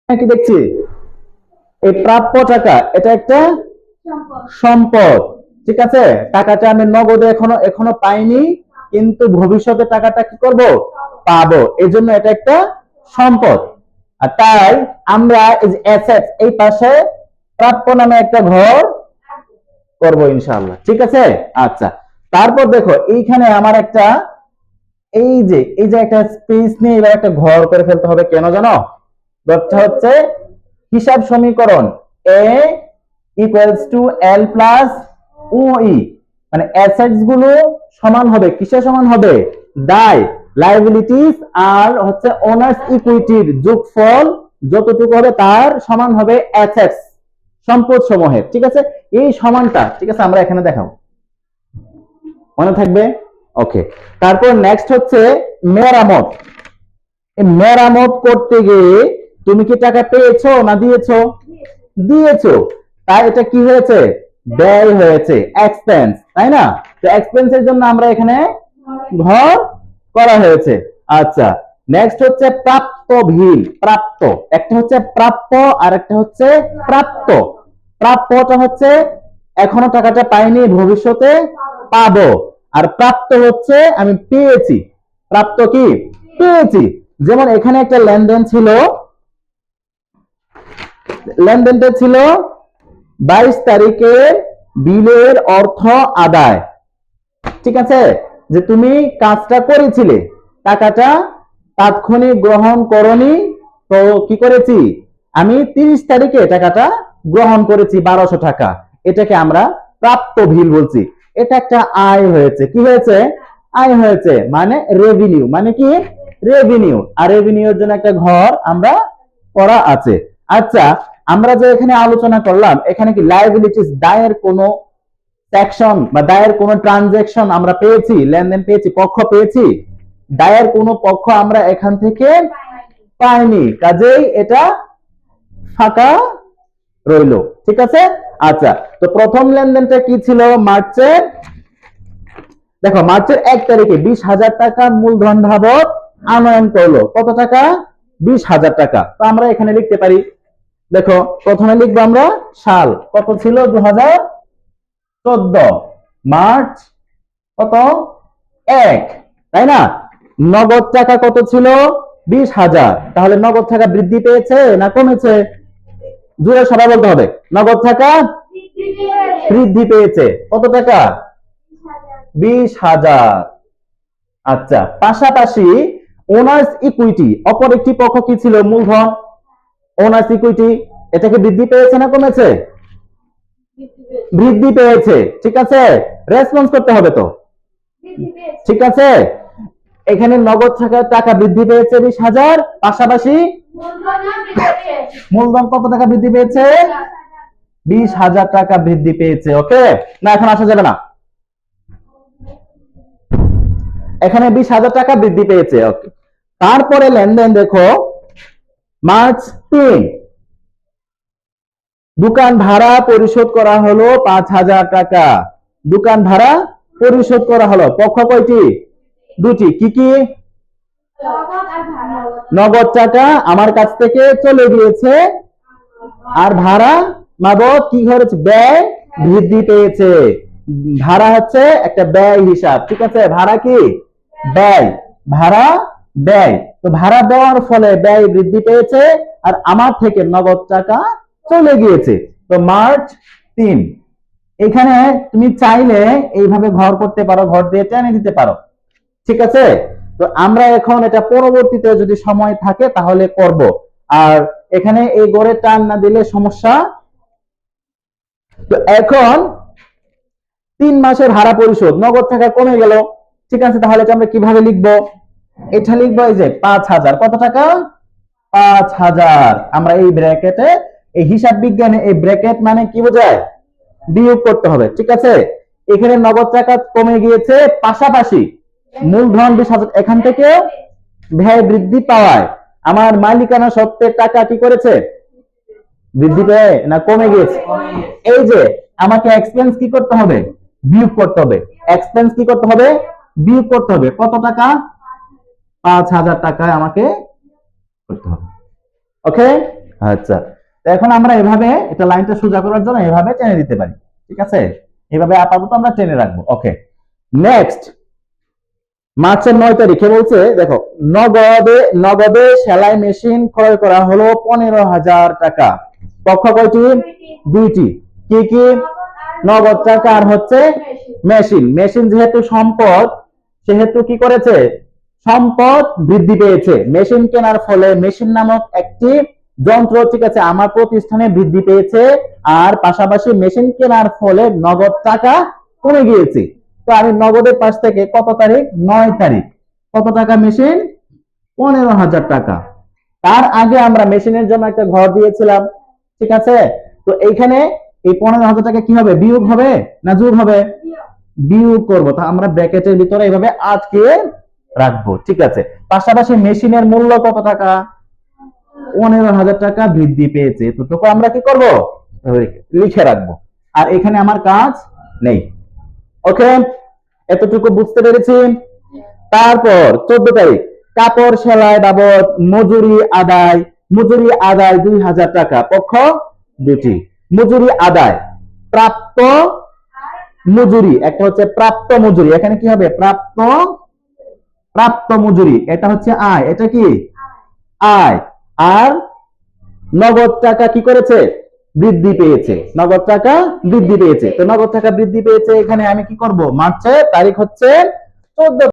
কি দেখছি এই প্রাপ্য টাকা এটা একটা সম্পদ। ঠিক আছে, টাকাটা আমি নগদে এখনো এখনো পাইনি, কিন্তু ভবিষ্যতে টাকাটা কি করব, পাবো। এই জন্য এটা একটা সম্পদ। আর তাই আমরা এই যে অ্যাসেটস এই পাশে প্রাপ্য নামে একটা ঘর করব ইনশাআল্লাহ। ঠিক আছে, আচ্ছা। তারপর দেখো এইখানে আমার একটা এই যে একটা স্পেস নিয়ে এবার একটা ঘর করে ফেলতে হবে। কেন জানো? ঘরটা হচ্ছে হিসাব সমীকরণ এ ইকুয়ালস টু এল প্লাস ওই, মানে অ্যাসেটস গুলো সমান হবে, কিসের সমান হবে, দায় লায়াবিলিটিস আর হচ্ছে ওনার্স ইকুইটির যোগফল যতটুকু হবে তার সমান হবে অ্যাসেটস সম্পদ সমূহের। ঠিক আছে, এই সমানটা ঠিক আছে আমরা এখানে দেখাবো, মনে থাকবে? ওকে। তারপর নেক্সট হচ্ছে মেরামত। এই মেরামত করতে গিয়ে তুমি কি টাকা পেয়েছো না দিয়েছো? দিয়েছো। তাই এটা কি হয়েছে, ব্যয় হয়েছে, এক্সপেন্স, তাই না? তো এক্সপেন্সের জন্য আমরা এখানে ঘর করা হয়েছে। আচ্ছা, নেক্সট হচ্ছে প্রাপ্ত ভিল। প্রাপ্ত, একটা হচ্ছে প্রাপ্য আর একটা হচ্ছে প্রাপ্ত। প্রাপ্যটা হচ্ছে এখনো টাকাটা পাইনি, ভবিষ্যতে পাবো। আর প্রাপ্ত হচ্ছে আমি পেয়েছি। প্রাপ্ত কি, পেয়েছি। যেমন এখানে একটা লেনদেন ছিল, লেনদেনটা ছিল 22 তারিখে বিলের অর্থ আদায়। ঠিক আছে, যে তুমি কাজটা করেছিলে, টাকাটা তাৎক্ষণিক গ্রহণ করনি, তো কি করেছি আমি 30 তারিখে টাকাটা গ্রহণ করেছি 1200 টাকা। এটাকে আমরা প্রাপ্ত বিল বলছি। এটা একটা আয় হয়েছে। কি হয়েছে, আয় হয়েছে, মানে রেভিনিউ। মানে কি, রেভিনিউ। আর রেভিনিউর জন্য একটা ঘর আমরা করা আছে। আচ্ছা, আমরা যে এখানে আলোচনা করলাম, এখানে কি লায়াবিলিটিস দায়ের কোনো সেকশন বা দায়ের কোনো ট্রানজাকশন আমরা পেয়েছি, লেনদেন পেয়েছি, পক্ষ পেয়েছি? দায়ের কোনো পক্ষ আমরা এখান থেকে পাইনি, কাজেই এটা ফাঁকা রইলো। ঠিক আছে, আচ্ছা। তো প্রথম লেনদেনটা কি ছিল, মার্চের, দেখো মার্চের 1 তারিখে 20,000 টাকা মূলধন ধাবক আনয়ন করলো। কত টাকা, 20,000 টাকা। তো আমরা এখানে লিখতে পারি, দেখো প্রথমে লিখবো আমরা সাল, কত ছিল, 2014 মার্চ কত 1, তাই না? নগদ টাকা কত ছিল, 20,000। তাহলে নগদ টাকা বৃদ্ধি পেয়েছে না কমেছে? জোরে সবাই বলতে হবে, নগদ টাকা বৃদ্ধি পেয়েছে। কত টাকা, 20,000। আচ্ছা, পাশাপাশি ওনার্স ইকুইটি, অপর একটি পক্ষ কি ছিল, মূলধন। ওনার্স ইকুইটি, এটাকে বৃদ্ধি পেয়েছে না কমেছে? বৃদ্ধি পেয়েছে। ঠিক আছে, রেসপন্স করতে হবে তো। ঠিক আছে, এখানে নগদ টাকা বৃদ্ধি পেয়েছে 20,000, পাশাপাশি মূলধন কত টাকা বৃদ্ধি পেয়েছে, 20,000 টাকা বৃদ্ধি পেয়েছে। ওকে, না এখন আসা যাবে না, এখানে 20,000 টাকা বৃদ্ধি পেয়েছে। ওকে, তারপরে লেনদেন দেখো, মার্চ 3, দোকান ভাড়া পরিশোধ করা হলো 5,000 টাকা। দোকান ভাড়া পরিশোধ করা হলো। পক্ষ কয়টি, দুটি। কি কি, নগদ টাকা আমার কাছ থেকে চলে গিয়েছে, আর ভাড়া বাবদ কি হয়েছে, ব্যয় বৃদ্ধি পেয়েছে। ভাড়া হচ্ছে একটা ব্যয় হিসাব। ঠিক আছে, ভাড়া কি, ব্যয়, ভাড়া ব্যয়। তো ভাড়া দেওয়ার ফলে ব্যয় বৃদ্ধি পেয়েছে, আর আমার থেকে নগদ টাকা চলে গিয়েছে। তো মার্চ 3, এখানে তুমি চাইলে এইভাবে ঘর করতে পারো, ঘর দিয়ে টেনে দিতে পারো। ঠিক আছে, তো আমরা এখন এটা পরবর্তীতে যদি সময় থাকে তাহলে করব। আর এখানে এই গড়ে টান না দিলে সমস্যা। তো এখন 3 মাসের ভাড়া পরিশোধ, নগদ টাকা কমে গেল। ঠিক আছে, তাহলে আমরা কিভাবে লিখবো, এটা লিখবো এই যে 5,000। কত টাকা, 5,000। আমরা এই ব্র্যাকেটে, এই হিসাব বিজ্ঞানে এই ব্র্যাকেট মানে কি বোঝায়, বিয়োগ করতে হবে। ঠিক আছে, এখানে নগদ টাকা কমে গিয়েছে, পাশাপাশি মূলধন 20,000, এখান থেকে ব্যয় বৃদ্ধি পাওয়ায় আমার মালিকানা সত্ত্বের টাকা কি করেছে, বৃদ্ধি পেয়ে না কমে গিয়েছে? এই যে আমাকে এক্সপেন্স কি করতে হবে, বিয়োগ করতে হবে। এক্সপেন্স কি করতে হবে, বিয়োগ করতে হবে। কত টাকা, 5,000 টাকা আমাকে করতে হবে। ওকে, আচ্ছা, তো এখন আমরা এভাবে এটা লাইনটা সোজা করার জন্য এভাবে টেনে দিতে পারি, ঠিক আছে? এভাবে আপাতত আমরা টেনে রাখবো। ওকে, নেক্সট মার্চের 9 তারিখে বলছে, দেখো, নগদে নগদে সেলাই মেশিন ক্রয় করা হলো 15,000 টাকা। পক্ষ কয়টি? দুইটি। কি কি? নগদ টাকা আর হচ্ছে মেশিন। মেশিন যেহেতু সম্পদ, সেহেতু কি করেছে? সম্পদ বৃদ্ধি পেয়েছে। মেশিন কেনার ফলে মেশিন নামক একটি যন্ত্র, ঠিক আছে, আমার প্রতিষ্ঠানে বৃদ্ধি পেয়েছে, আর পাশাপাশি মেশিন কেনার ফলে নগদ টাকা কমে গিয়েছে। তো আমি নগদের পাশ থেকে কত তারিখ? 9 তারিখ। কত টাকা মেশিন? 15,000 টাকা। তার আগে আমরা মেশিনের জন্য একটা ঘর দিয়েছিলাম, ঠিক আছে? তো এইখানে এই 15,000 টাকা কি হবে? বিয়োগ হবে না যোগ হবে? বিয়োগ করবো। তা আমরা ব্র্যাকেটের ভিতরে এইভাবে আটকে রাখবো, ঠিক আছে? পাশাপাশি মেশিনের মূল্য কত টাকা? 15,000 টাকা বৃদ্ধি পেয়েছে। এতটুকু আমরা কি করব? লিখে রাখবো। আর এখানে আমার কাজ নেই। ওকে, এতটুকু বুঝতে পেরেছি। তারপর 14 তারিখ, কাপড় সেলাই বাবদ মজুরি আদায়। মজুরি আদায় 2,000 টাকা। পক্ষ দুটি। মজুরি আদায়, প্রাপ্ত মজুরি, একটা হচ্ছে প্রাপ্ত মজুরি। এখানে কি হবে? প্রাপ্ত, প্রাপ্ত মজুরি। এটা হচ্ছে আয়। এটা কি? আয়। আর নগদ টাকা কি করেছে? বৃদ্ধি পেয়েছে। নগদ টাকা বৃদ্ধি পেয়েছে। তো নগদ টাকা বৃদ্ধি পেয়েছে, এখানে আমি কি করব? মার্চের তারিখ হচ্ছে 14